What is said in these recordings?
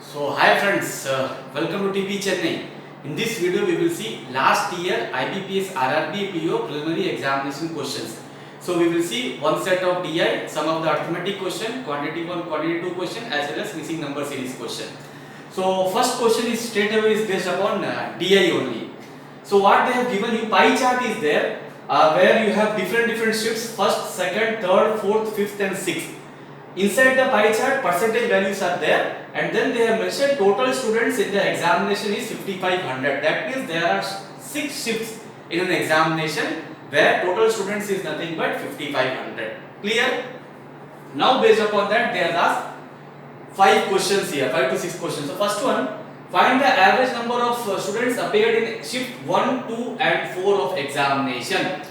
So hi friends, welcome to TP Chennai. In this video we will see last year IBPS RRB PO preliminary examination questions. So we will see one set of DI, some of the arithmetic question, quantity 1, quantity 2 question as well as missing number series question. So first question is straight away is based upon DI only. So what they have given you pie chart is there where you have different shifts, first, second, third, fourth, fifth and sixth. Inside the pie chart percentage values are there and then they have mentioned total students in the examination is 5500. That means there are 6 shifts in an examination where total students is nothing but 5500. Clear? Now based upon that they have asked 5 questions here, 5 to 6 questions. So first one, find the average number of students appeared in shift 1, 2 and 4 of examination.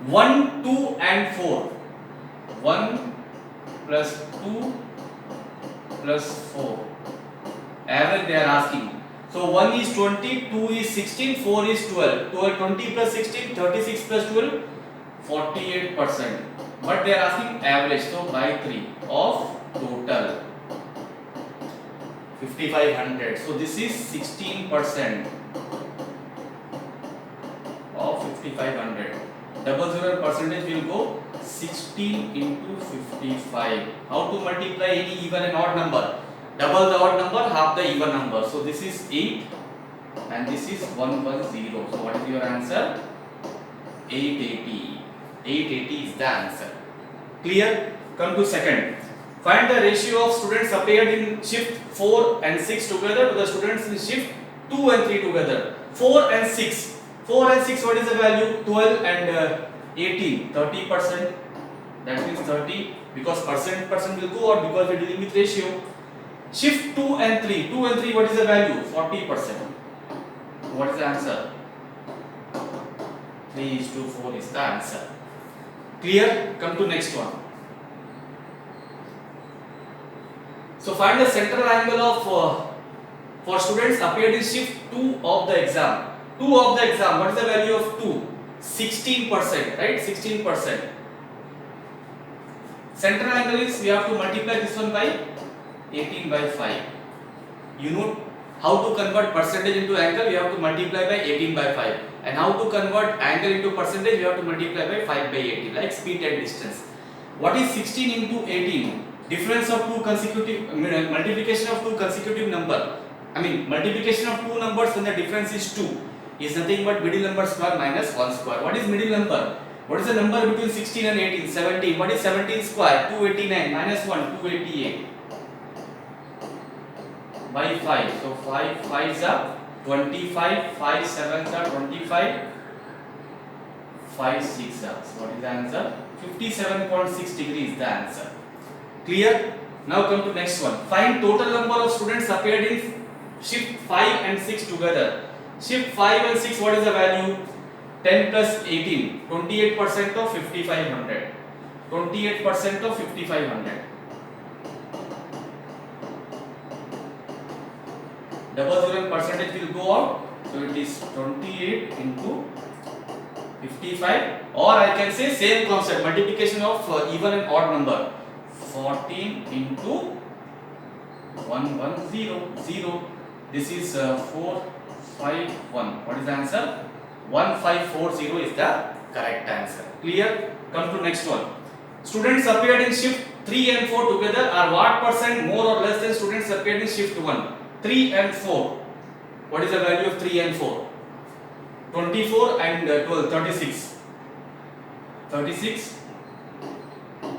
1, 2 and 4. 1 plus 2 plus 4. Average they are asking. So 1 is 20, 2 is 16, 4 is 12. 20 plus 16, 36 plus 12, 48%. But they are asking average. So by 3 of total 5500. So this is 16% of 5500. Double zero percentage will go 16 into 55. How to multiply any even and odd number? Double the odd number, half the even number. So this is 8 and this is 110. So what is your answer? 880. 880 is the answer. Clear? Come to second. Find the ratio of students appeared in shift 4 and 6 together to the students in shift 2 and 3 together. 4 and 6. 4 and 6, what is the value? 12 and 18. 30%. That means 30 because percent will go out because we are dealing with ratio. Shift 2 and 3. 2 and 3, what is the value? 40%. What is the answer? 3:4 is the answer. Clear? Come to next one. So find the central angle of for students appeared in shift 2 of the exam. 2 of the exam, what is the value of 2? 16%, right? 16%. Central angle is, we have to multiply this one by 18 by 5. You know how to convert percentage into angle, you have to multiply by 18 by 5. And how to convert angle into percentage, you have to multiply by 5 by 18, like speed and distance. What is 16 into 18? Difference of two consecutive, multiplication of two consecutive number. Multiplication of two numbers when the difference is 2 is nothing but middle number square minus 1 square. What is middle number? What is the number between 16 and 18? 17. What is 17 square? 289 minus 1, 288 by 5. So 5 5s are 25, 5 7s are 25, 5 6 are. So what is the answer? 57.6 degrees is the answer. Clear? Now come to next one. Find total number of students appeared in shift 5 and 6 together. Shift 5 and 6, what is the value? 10 plus 18, 28% of 5500. 28% of 5500. Double zero percentage will go out. So it is 28 into 55. Or I can say same concept, multiplication of even and odd number. 14 into 110, 0. This is 451. What is the answer? 1540 is the correct answer. Clear? Come to next one. Students appeared in shift 3 and 4 together are what percent more or less than students appeared in shift 1? 3 and 4. What is the value of 3 and 4? 24 and 12, 36. 36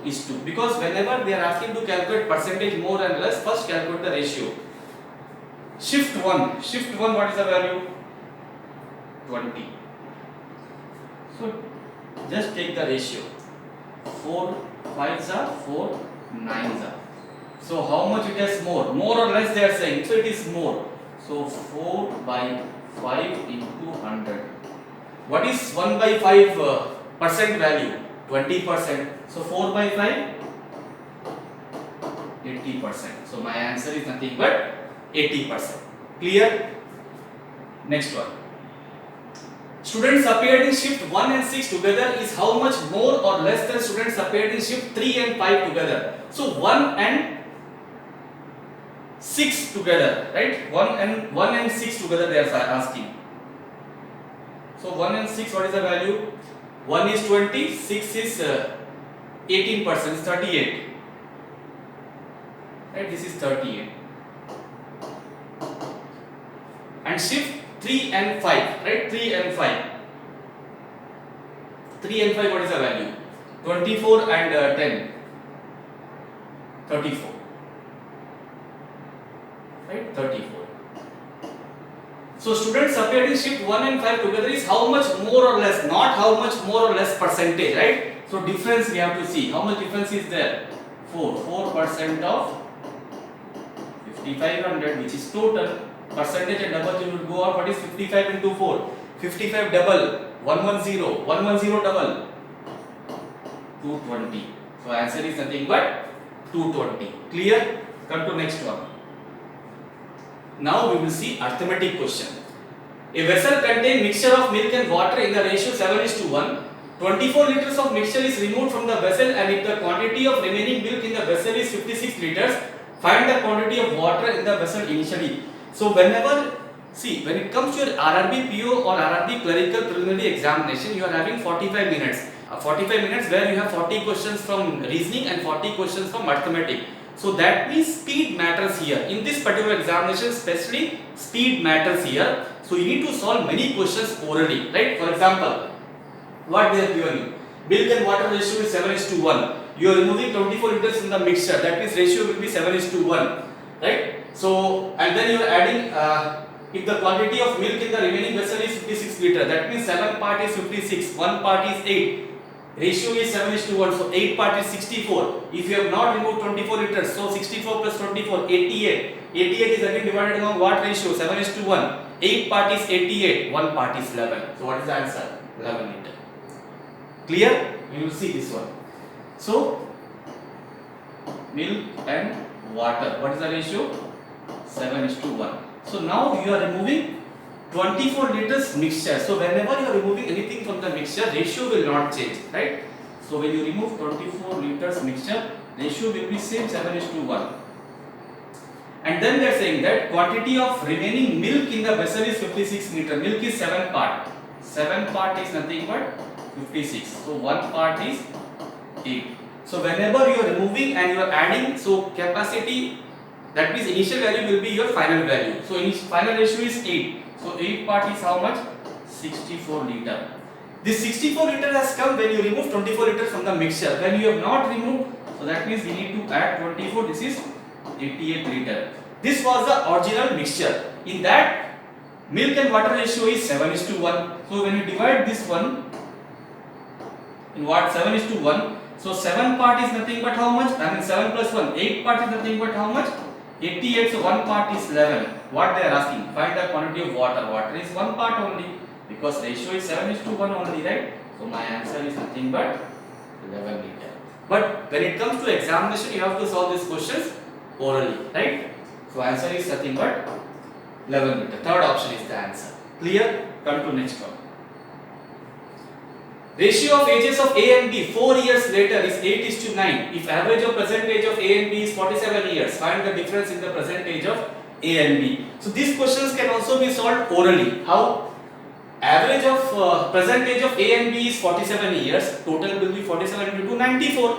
is 2. Because whenever they are asking to calculate percentage more and less, first calculate the ratio. Shift 1. Shift 1, what is the value? 20. So just take the ratio. 4 5s are 4 9s are. So how much it is more? More or less they are saying. So it is more. So 4 by 5 into 100. What is 1 by 5 percent value? 20%. So 4 by 5? 80%. So my answer is nothing but 80%. Clear? Next one. Students appeared in shift 1 and 6 together is how much more or less than students appeared in shift 3 and 5 together. So 1 and 6 together, right? 1 and 6 together they are asking. So 1 and 6, what is the value? 1 is 20, 6 is 18%, 38. Right? This is 38. And shift 3 and 5, right? 3 and 5. 3 and 5, what is the value? 24 and 10. 34. Right? 34. So students appearing shift 1 and 5 together is how much more or less, not how much more or less percentage, right? So difference we have to see. How much difference is there? 4% of 5500, which is total. Percentage and double you will go on. What is 55 into 4? 55 double, 110, 110 double, 220. So answer is nothing but 220. Clear? Come to next one. Now we will see arithmetic question. A vessel contains mixture of milk and water in the ratio 7:1. 24 liters of mixture is removed from the vessel, and if the quantity of remaining milk in the vessel is 56 liters, find the quantity of water in the vessel initially. So whenever, see, when it comes to your RRB PO or RRB clerical preliminary examination, you are having 45 minutes. 45 minutes where you have 40 questions from reasoning and 40 questions from arithmetic. So that means speed matters here. In this particular examination, especially speed matters here. So you need to solve many questions orally, right? For example, what they have given you? Milk and water ratio is 7:1. You are removing 24 liters in the mixture. That means ratio will be 7:1, right? So, and then you are adding, if the quantity of milk in the remaining vessel is 56 liters, that means 7 part is 56, 1 part is 8. Ratio is 7:1, so 8 part is 64. If you have not removed 24 liters, so 64 plus 24, 88. 88 is again divided among what ratio? 7:1. 8 part is 88, 1 part is 11. So what is the answer? 11 liter. Clear? We will see this one. So, milk and water, what is the ratio? 7:1. So now you are removing 24 liters mixture. So whenever you are removing anything from the mixture, ratio will not change, right? So when you remove 24 liters mixture, ratio will be same 7:1. And then they are saying that quantity of remaining milk in the vessel is 56 liter. Milk is 7 part. 7 part is nothing but 56. So 1 part is 8. So whenever you are removing and you are adding, so capacity, that means initial value will be your final value. So final ratio is 8. So 8 part is how much? 64 liter. This 64 liter has come when you remove 24 liters from the mixture. When you have not removed, so that means we need to add 24. This is 88 liter. This was the original mixture. In that, milk and water ratio is 7:1. So when you divide this one in what? 7:1. So 7 part is nothing but how much? I mean 7 plus 1. 8 part is nothing but how much? 88. So 1 part is 11. What they are asking? Find the quantity of water. Water is 1 part only, because ratio is 7:1 only, right? So my answer is nothing but 11 liter. But when it comes to examination, you have to solve these questions orally, right? So answer is nothing but 11 liter. Third option is the answer. Clear? Come to next one. Ratio of ages of A and B 4 years later is 8:9. If average of present age of A and B is 47 years, find the difference in the present age of A and B. So these questions can also be solved orally. How? Average of present age of A and B is 47 years. Total will be 47 into 2, 94.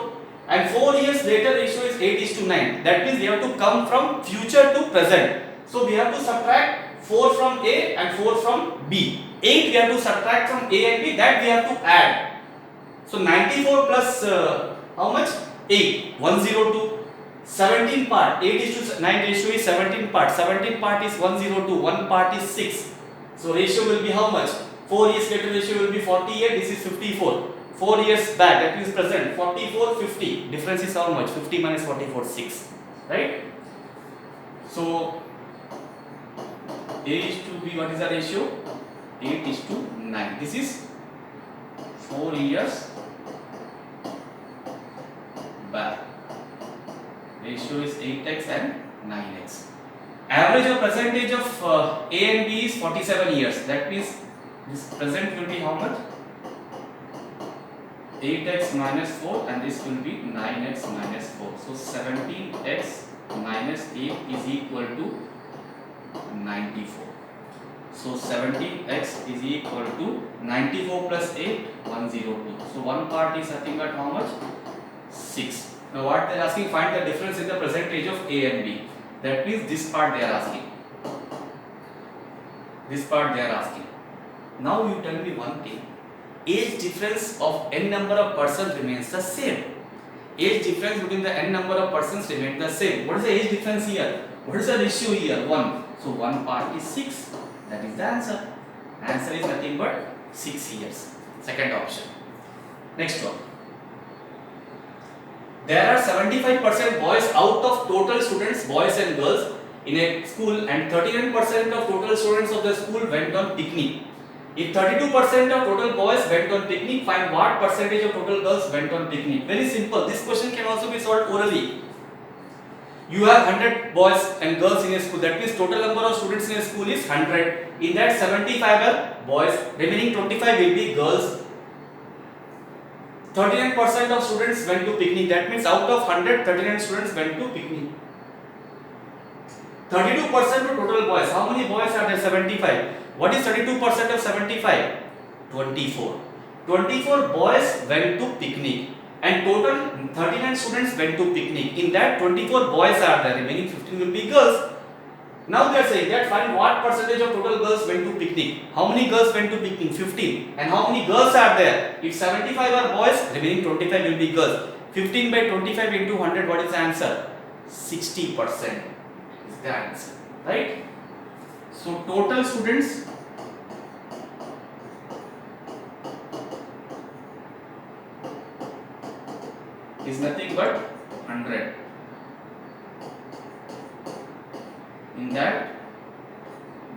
And 4 years later ratio is 8:9. That means we have to come from future to present. So we have to subtract 4 from A and 4 from B. 8 we have to subtract from A and B, that we have to add. So 94 plus how much? 8, 102. 17 part, 8:9 ratio is 17 part. 17 part is 102, 1 part is 6. So ratio will be how much? 4 years later ratio will be 48, this is 54. 4 years back, that means present, 44, 50. Difference is how much? 50 minus 44, 6. Right? So A is to B, what is the ratio? 8:9. This is 4 years back. Ratio is 8x and 9x. Average of percentage of A and B is 47 years. That means this present will be how much? 8x minus 4, and this will be 9x minus 4. So 17x minus 8 is equal to 94. So 17x is equal to 94 plus 8, 102. So one part is nothing but how much? 6. Now what they are asking, find the difference in the percentage of A and B. That means this part they are asking. This part they are asking. Now you tell me one thing. Age difference of n number of persons remains the same. Age difference between the n number of persons remains the same. What is the age difference here? What is the ratio here? 1. So one part is 6. That is the answer. Answer is nothing but 6 years. Second option. Next one. There are 75% boys out of total students, boys and girls, in a school, and 39% of total students of the school went on picnic. If 32% of total boys went on picnic, find what percentage of total girls went on picnic. Very simple. This question can also be solved orally. You have 100 boys and girls in a school. That means total number of students in a school is 100. In that 75 are boys. Remaining 25 will be girls. 39% of students went to picnic. That means out of 100, 39 students went to picnic. 32% of total boys. How many boys are there? 75. What is 32% of 75? 24. 24 boys went to picnic. And total 39 students went to picnic. In that 24 boys are there. Remaining 15 will be girls. Now they are saying that find what percentage of total girls went to picnic. How many girls went to picnic? 15. And how many girls are there? If 75 are boys, remaining 25 will be girls. 15 by 25 into 100, what is the answer? 60% is the answer. Right? So total students is nothing but 100. In that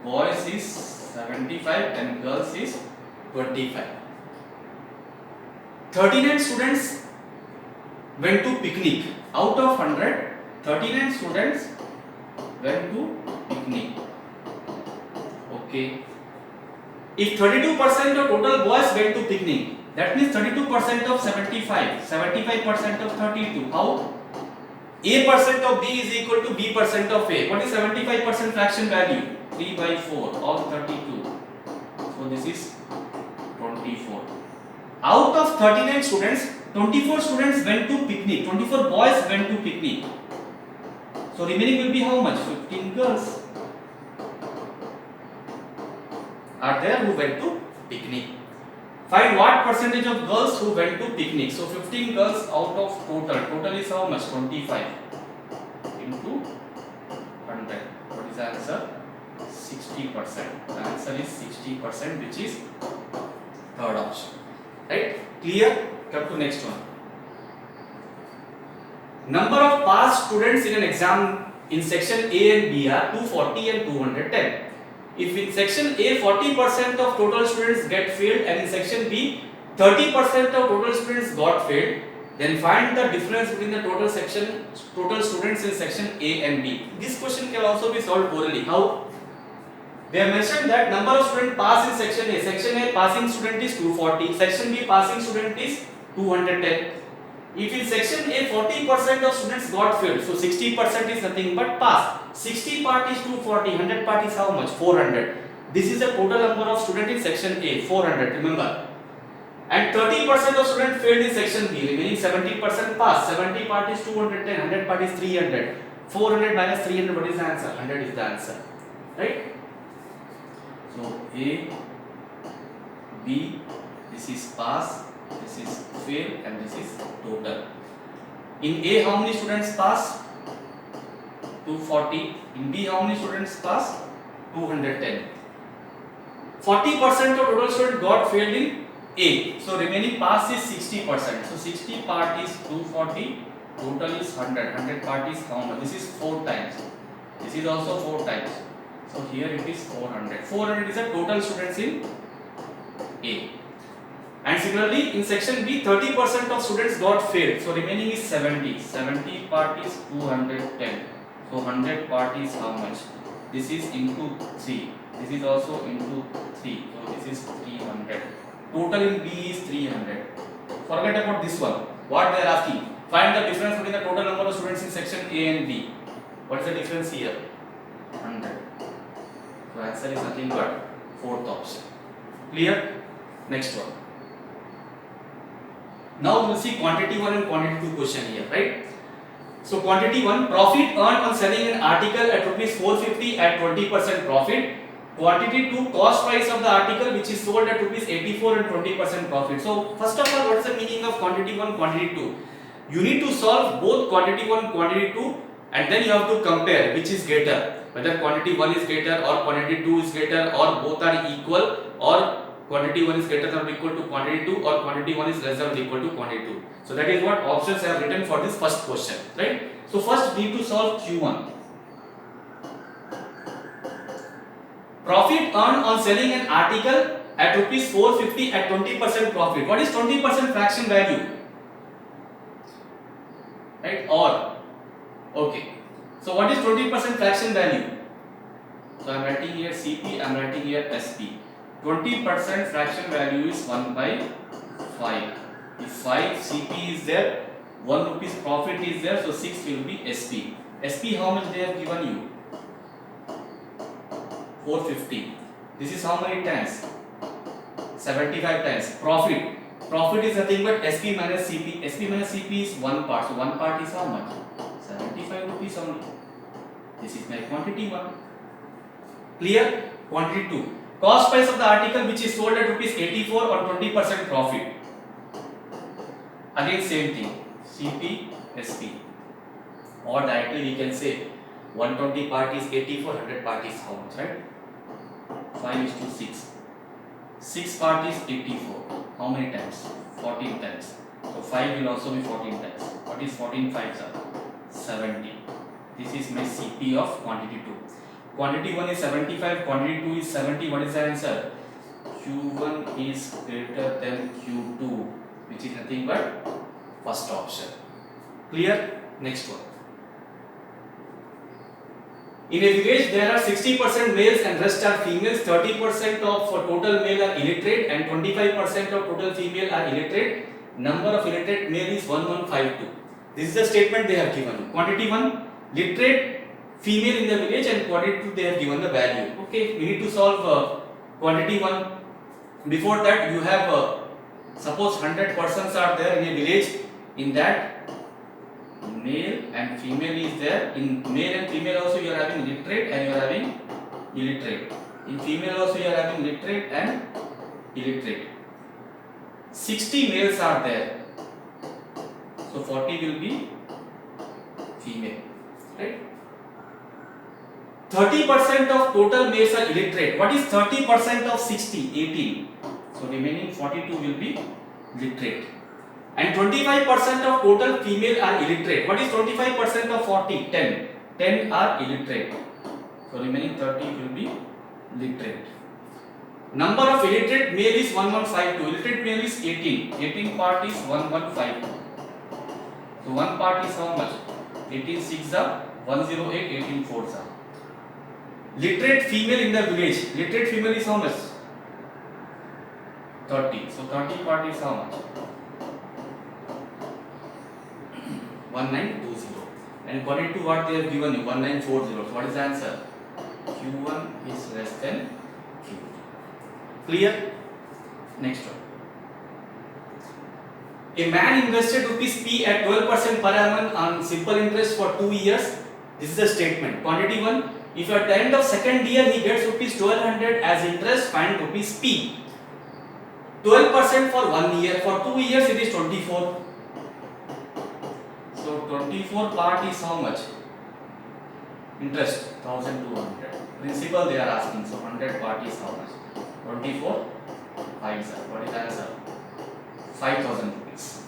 boys is 75 and girls is 25. 39 students went to picnic. Out of 100, 39 students went to picnic. Okay. If 32% of total boys went to picnic, that means 32% of 75, 75% of 32. How? A percent of B is equal to B percent of A. What is 75% fraction value? 3 by 4 of 32. So this is 24. Out of 39 students, 24 students went to picnic. 24 boys went to picnic. So remaining will be how much? 15 girls are there who went to picnic. Find what percentage of girls who went to picnic. So 15 girls out of total. Total is how much? 25 into 100. What is the answer? 60%. The answer is 60%, which is third option. Right? Clear? Come to next one. Number of passed students in an exam in section A and B are 240 and 210. If in section A 40% of total students get failed and in section B 30% of total students got failed, then find the difference between the total students in section A and B. This question can also be solved orally. How? They have mentioned that number of students pass in section A. Section A passing student is 240. Section B passing student is 210. If in section A 40% of students got failed, so 60% is nothing but pass. 60 part is 240, 100 part is how much? 400. This is the total number of students in section A, 400, remember. And 30% of students failed in section B, remaining 70% pass. 70 part is 210, 100 part is 300. 400 minus 300, what is the answer? 100 is the answer. Right? So A, B, this is pass, this is fail, and this is total. In A, how many students pass? 240. In B, how many students pass? 210. 40% of total students got failed in A. So remaining pass is 60%. So 60 part is 240. Total is 100. 100 part is how much? This is 4 times. This is also 4 times. So here it is 400. 400 is the total students in A. And similarly in section B 30% of students got failed. So remaining is 70. 70 part is 210. So 100 part is how much? This is into 3. This is also into 3. So this is 300. Total in B is 300. Forget about this one. What they are asking? Find the difference between the total number of students in section A and B. What is the difference here? 100. So answer is nothing but fourth option. Clear? Next one. Now we will see quantity 1 and quantity 2 question here, right? So quantity 1, profit earned on selling an article at rupees 450 at 20% profit. Quantity 2, cost price of the article which is sold at rupees 84 and 20% profit. So first of all, what is the meaning of quantity 1, quantity 2? You need to solve both quantity 1, quantity 2, and then you have to compare which is greater, whether quantity 1 is greater or quantity 2 is greater, or both are equal, or quantity 1 is greater than or equal to quantity 2, or quantity 1 is less than or equal to quantity 2. So that is what options I have written for this first question, right? So first we need to solve Q1. Profit earned on selling an article at rupees 450 at 20% profit. What is 20% fraction value? Right? Or, okay. So what is 20% fraction value? So I am writing here CP, I am writing here SP. 20% fraction value is 1 by 5. If 5 CP is there, 1 rupees profit is there, so 6 will be SP. SP how much they have given you? 450. This is how many times? 75 times. Profit is nothing but SP minus CP. SP minus CP is one part. So one part is how much? 75 rupees only. This is my quantity 1. Clear? Quantity 2. Cost price of the article which is sold at rupees 84 or 20% profit. Again same thing. CP, SP. Or directly we can say 120 part is 84, 100 part is how much, right? 5 is to 6. 6 part is 84. How many times? 14 times. So 5 will also be 14 times. What is 14 5s are? 70. This is my CP of quantity 2. Quantity 1 is 75, quantity 2 is 70. What is the answer? Q1 is greater than Q2, which is nothing but first option. Clear? Next one. In a village, there are 60% males and rest are females. 30% of total male are illiterate and 25% of total female are illiterate. Number of illiterate male is 1152. This is the statement they have given. Quantity 1, literate female in the village, and quantity 2 they have given the value. Okay, we need to solve quantity 1. Before that, you have suppose 100 persons are there in a village. In that, male and female is there. In male and female also you are having literate and you are having illiterate. In female also you are having literate and illiterate. 60 males are there. So 40 will be female, right? 30% of total males are illiterate. What is 30% of 60? 18. So remaining 42 will be literate. And 25% of total female are illiterate. What is 25% of 40? 10. 10 are illiterate. So remaining 30 will be literate. Number of illiterate male is 1152. Illiterate male is 18. 18 part is 1152. So one part is how much? 18 6 are 108, 18 4s are. Literate female in the village. Literate female is how much? 30. So 30 part is how much? 1920. And quantity 2 what they have given you? 1940. So what is the answer? Q1 is less than Q2. Clear? Next one. A man invested rupees P at 12% per annum on simple interest for 2 years. This is the statement. Quantity 1. If at the end of second year he gets rupees 1200 as interest, find rupees P. 12% for 1 year. For 2 years it is 24. So 24 part is how much? Interest 1200. Principal they are asking. So 100 part is how much? 24 5 sir. What is the answer? 5000 rupees.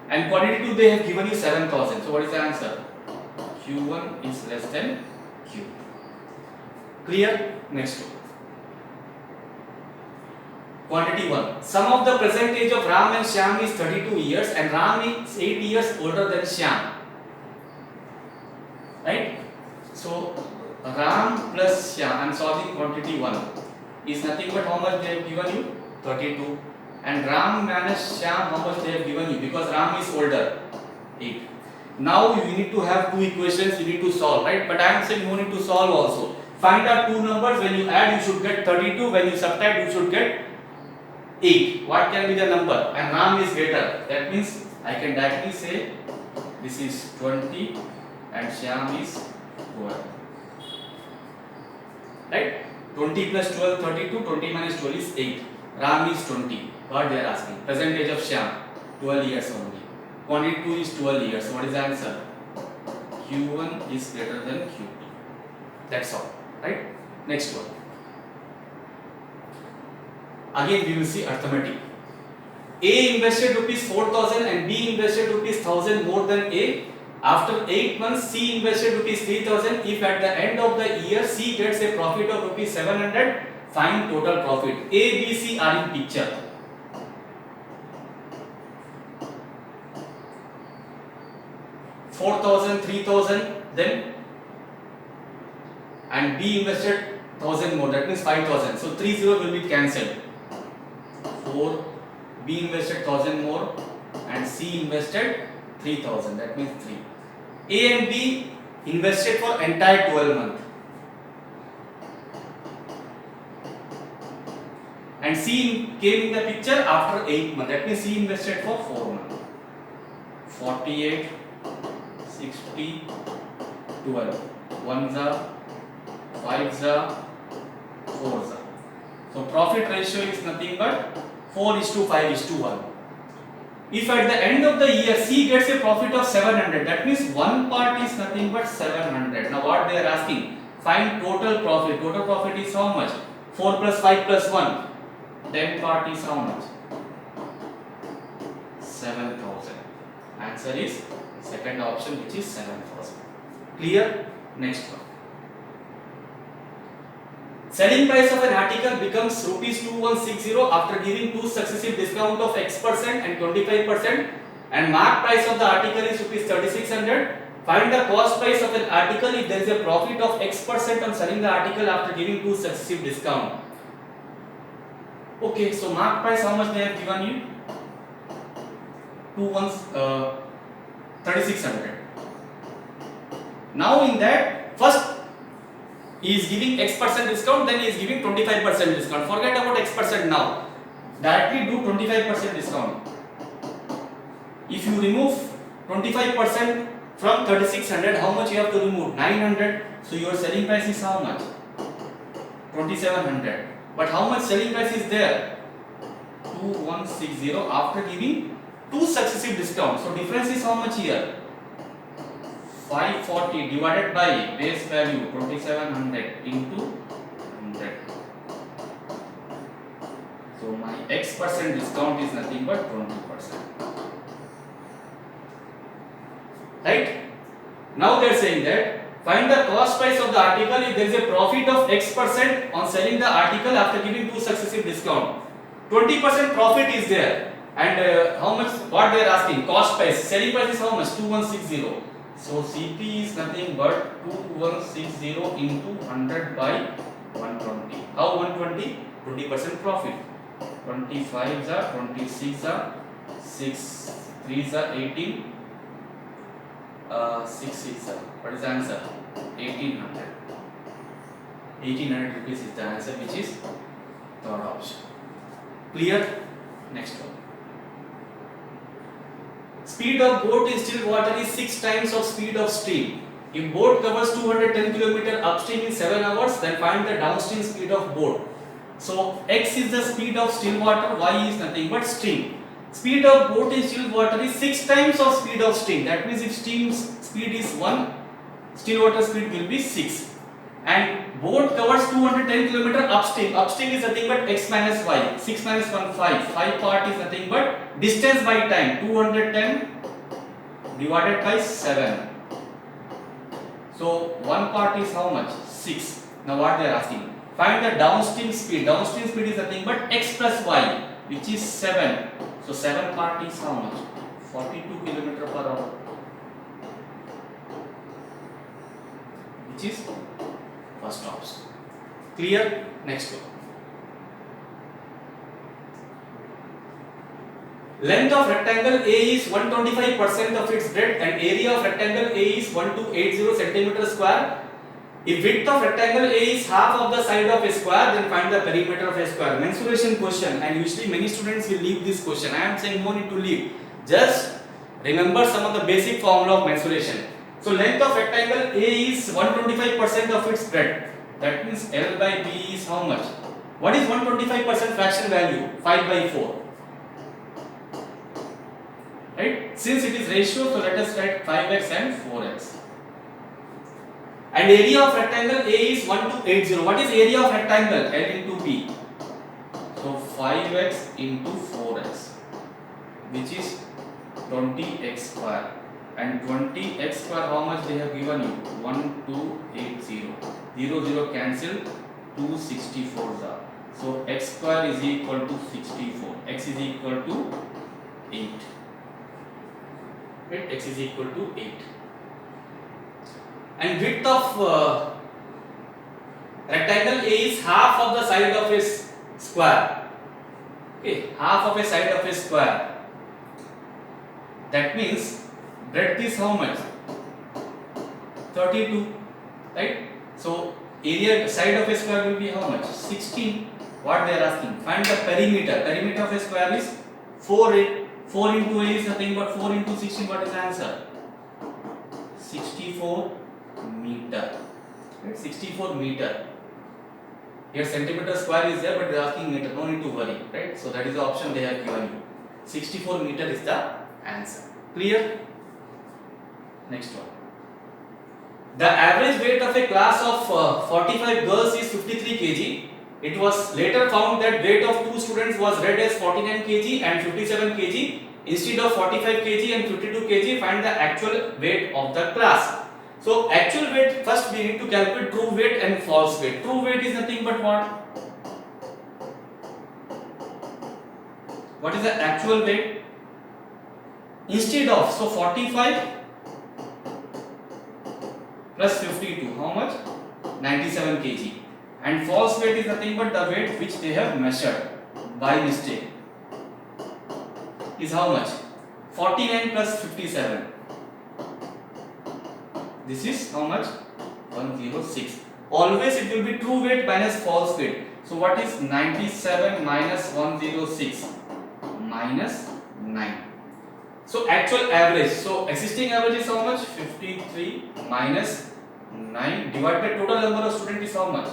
And quantity 2 they have given you 7000. So what is the answer? Q1 is less than Q. Clear? Next one. Quantity 1. Sum of the present age of Ram and Shyam is 32 years and Ram is 8 years older than Shyam. Right? So Ram plus Shyam, I am solving quantity 1, is nothing but how much they have given you? 32. And Ram minus Shyam, how much they have given you? Because Ram is older, 8. Now you need to have two equations you need to solve, right? But I am saying you need to solve also. Find out two numbers. When you add, you should get 32. When you subtract, you should get 8. What can be the number? And Ram is greater. That means I can directly say this is 20 and Shyam is 12. Right? 20 plus 12, 32. 20 minus 12 is 8. Ram is 20. What they are asking? Present age of Shyam, 12 years only. Quantity 2 is 12 years. What is the answer? Q1 is greater than Q2. That's all. Right? Next one. Again we will see arithmetic. A invested rupees 4,000 and B invested rupees 1,000 more than A. After 8 months, C invested rupees 3,000. If at the end of the year C gets a profit of rupees 700, find total profit. A, B, C are in picture. $4,000, 3,000, then and B invested 1,000 more. That means 5,000. So 30 will be cancelled. 4. B invested 1,000 more and C invested 3,000. That means 3. A and B invested for entire 12 months. And C came in the picture after 8 months. That means C invested for 4 months. 48, 60, 12. 1 za, 5 za, 4 za. So profit ratio is nothing but 4:5:1. If at the end of the year C gets a profit of 700, that means one part is nothing but 700. Now what they are asking? Find total profit. Total profit is how much? 4 plus 5 plus 1. Then part is how much? 7,000. Answer is second option, which is 7,000. Clear? Next one. Selling price of an article becomes rupees 2160 after giving two successive discount of X% and 25%, and mark price of the article is rupees 3600. Find the cost price of an article if there is a profit of X% on selling the article after giving two successive discount. Okay, so mark price, how much they have given you? 3600. Now in that, first he is giving X% discount, then he is giving 25% discount. Forget about X% now. Directly do 25% discount. If you remove 25% from 3600, how much you have to remove? 900. So your selling price is how much? 2700. But how much selling price is there? 2160 after giving two successive discounts. So difference is how much here? 540 divided by base value 2700 into 100. So my X% discount is nothing but 20%. Right? Now they are saying that find the cost price of the article if there is a profit of X% on selling the article after giving two successive discount. 20% profit is there, and how much? What they are asking? Cost price. Selling price is how much? 2160. So CP is nothing but 2160 into 100 by 120. How 120? 20% profit. 25 are 26 are 6 3 are 18. 6 is what is the answer? 1800. 1800 rupees is the answer, which is third option. Clear? Next one. Speed of boat in still water is 6 times of speed of stream. If boat covers 210 km upstream in 7 hours, then find the downstream speed of boat. So X is the speed of still water, Y is nothing but stream. Speed of boat in still water is 6 times of speed of stream. That means if stream's speed is 1, still water speed will be 6. And boat covers 210 km upstream. Upstream is nothing but X minus Y. 6 minus 1, 5. 5 part is nothing but distance by time. 210 divided by 7. So 1 part is how much? 6. Now what they are asking? Find the downstream speed. Downstream speed is nothing but X plus Y, which is 7. So 7 part is how much? 42 km per hour. Which is first option. Clear? Next one. Length of rectangle A is 125% of its breadth and area of rectangle A is 1280 centimeter square. If width of rectangle A is half of the side of a square, then find the perimeter of a square. Mensuration question, and usually many students will leave this question. I am saying no need to leave. Just remember some of the basic formula of mensuration. So length of rectangle A is 125% of its breadth. That means L by B is how much? What is 125% fraction value? 5 by 4. Right? Since it is ratio, so let us write 5x and 4x. And area of rectangle A is 1280. What is area of rectangle? L into B. So 5x into 4x, which is 20x square. And 20x square, how much they have given you? 1280. 0 0 cancel. 264s are. So x square is equal to 64. X is equal to 8. Right? X is equal to 8. And width of rectangle A is half of the side of a square. Okay, half of a side of a square. That means breadth is how much? 32. Right? So area side of a square will be how much? 16. What they are asking? Find the perimeter. Perimeter of a square is 4. 4 into A is nothing but 4 into 16. What is the answer? 64 meter. Right? 64 meter. Here centimeter square is there, but they are asking meter. No need to worry. Right? So that is the option they have given you. 64 meter is the answer. Clear? Next one. The average weight of a class of 45 girls is 53 kg. It was later found that weight of 2 students was read as 49 kg and 57 kg. Instead of 45 kg and 52 kg, find the actual weight of the class. So actual weight, first we need to calculate true weight and false weight. True weight is nothing but what? What is the actual weight? Instead of, so 45 plus 52, how much? 97 kg. And false weight is nothing but the weight which they have measured by mistake. Is how much? 49 plus 57. This is how much? 106. Always it will be true weight minus false weight. So what is 97 minus 106? Minus 9. So actual average. So existing average is how much? 53 minus 9 divided by total number of students is how much?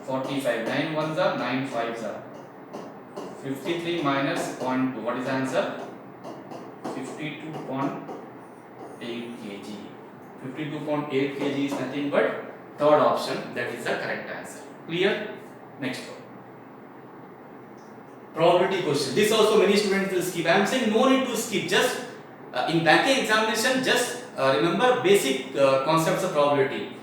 45. 9 ones are 9 fives are. 53 minus 0.2. What is the answer? 52.8 kg. 52.8 kg is nothing but third option. That is the correct answer. Clear? Next one. Probability question. This also many students will skip. I am saying no need to skip. Just in banking examination, just remember basic concepts of probability.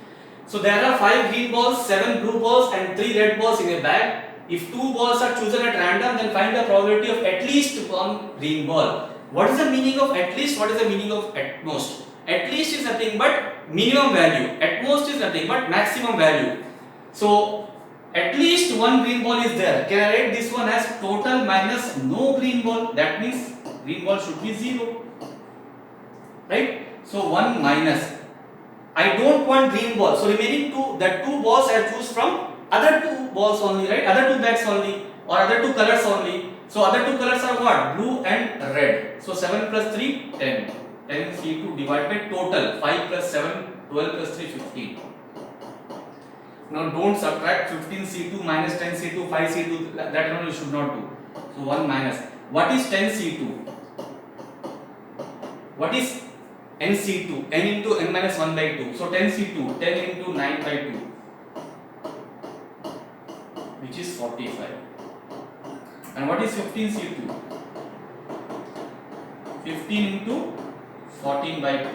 So there are 5 green balls, 7 blue balls, and 3 red balls in a bag. If 2 balls are chosen at random, then find the probability of at least 1 green ball. What is the meaning of at least? What is the meaning of at most? At least is nothing but minimum value. At most is nothing but maximum value. So at least 1 green ball is there. Can I write this one as total minus no green ball? That means green ball should be 0. Right? So 1 minus. I don't want green ball. So remaining 2, that 2 balls I choose from other 2 balls only, right? Other 2 bags only, or other 2 colors only. So other 2 colors are what? Blue and red. So 7 plus 3, 10. 10 C2 divided by total. 5 plus 7, 12 plus 3, 15. Now don't subtract 15 C2 minus 10 C2, 5 C2. That one you should not do. So 1 minus. What is 10 C2? What is n C2? N into n minus 1 by 2. So 10 C2, 10 into 9 by 2. Which is 45. And what is 15 C2? 15 into 14 by 2.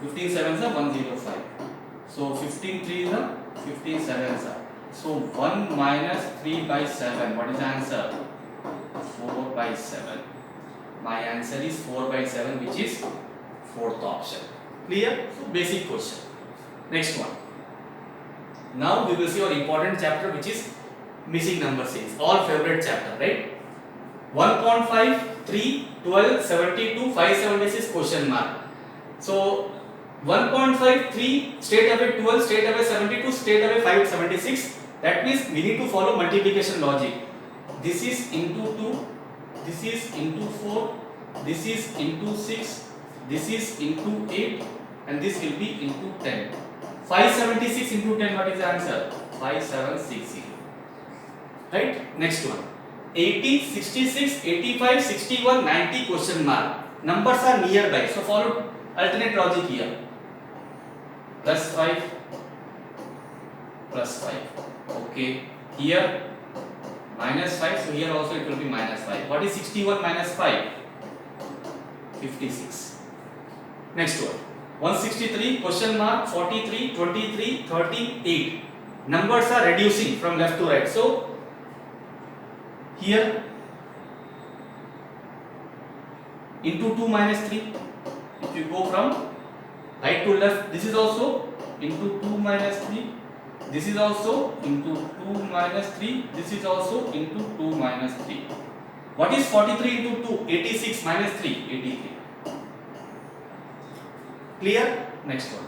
15 sevens are 105. So 15 3s are 15 sevens are. So 1 minus 3 by 7. What is the answer? 4 by 7. My answer is 4 by 7, which is fourth option. Clear? So basic question. Next one. Now we will see our important chapter, which is missing number series. All favorite chapter, right? 1.5, 3, 12, 72, 576 question mark. So 1.5, 3, straight away 12, straight away 72, straight away 576. That means we need to follow multiplication logic. This is into 2, this is into 4, this is into 6, this is into 8, and this will be into 10. 576 into 10, what is the answer? 5760. Right? Next one. 80, 66, 85, 61, 90 question mark. Numbers are nearby. So follow alternate logic here. Plus 5, plus 5. Okay. Here minus 5. So here also it will be minus 5. What is 61 minus 5? 56. Next one. 163 question mark, 43, 23, 13, 8. Numbers are reducing from left to right. So here into 2 minus 3. If you go from right to left, this is also into 2 minus 3. This is also into 2 minus 3. This is also into 2 minus 3. What is 43 into 2? 86 minus 3. 83. Clear? Next one.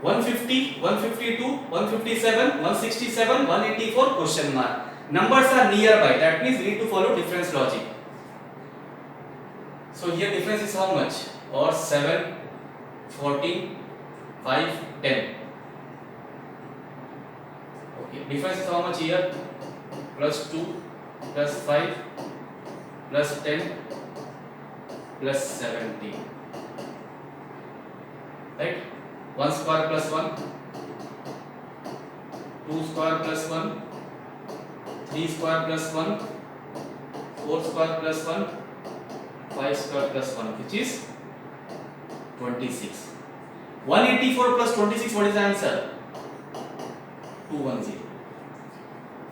150, 152, 157, 167, 184 question mark. Numbers are nearby. That means we need to follow difference logic. So here difference is how much? Or 7, 14, 5, 10. Okay. Difference is how much here? Plus 2, plus 5, plus 10, plus 17. Right? 1 square plus 1, 2 square plus 1, 3 square plus 1, 4 square plus 1, 5 square plus 1, which is 26. 184 plus 26, what is the answer? 210.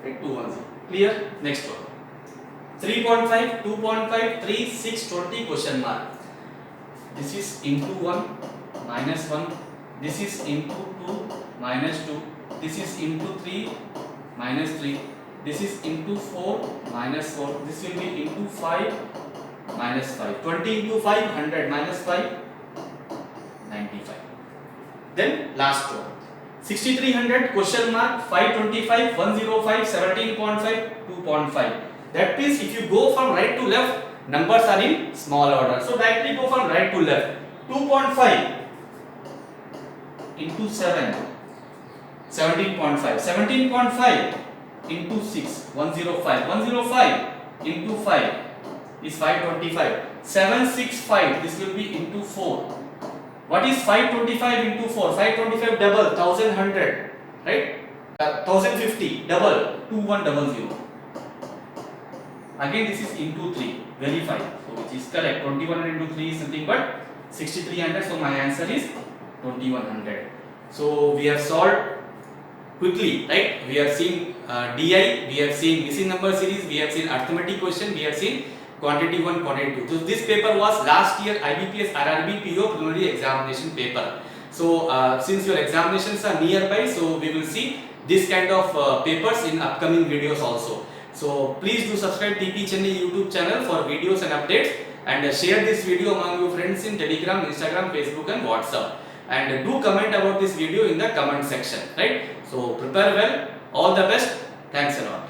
Right? 210. Clear? Next one. 3.5, 2.5, 3, 6, 20 question mark. This is into 1, minus 1. This is into 2, minus 2. This is into 3, minus 3. This is into 4, minus 4. This will be into 5, minus 5. 20 into 5, 100, minus 5, 95. Then last one. 6300 question mark, 525, 105, 17.5, 2.5. That means if you go from right to left, numbers are in small order. So directly go from right to left. 2.5 into 7, 17.5. 17.5 into 6, 105. 105 into 5 is 525. 765, this will be into 4. What is 525 into 4? 525 double, 1100. Right? 1050 double, 2100. Again this is into 3. Verify. So which is correct. 2100 into 3 is nothing but 6300. So my answer is 2100. So we have solved quickly, right? We have seen DI, we have seen missing number series, we have seen arithmetic question, we have seen quantity 1, quantity 2. So this paper was last year IBPS RRB PO preliminary examination paper. So since your examinations are nearby, so we will see this kind of papers in upcoming videos also. So please do subscribe TP Chennai YouTube channel for videos and updates, and share this video among your friends in Telegram, Instagram, Facebook and WhatsApp. And do comment about this video in the comment section, right? So prepare well. All the best. Thanks a lot.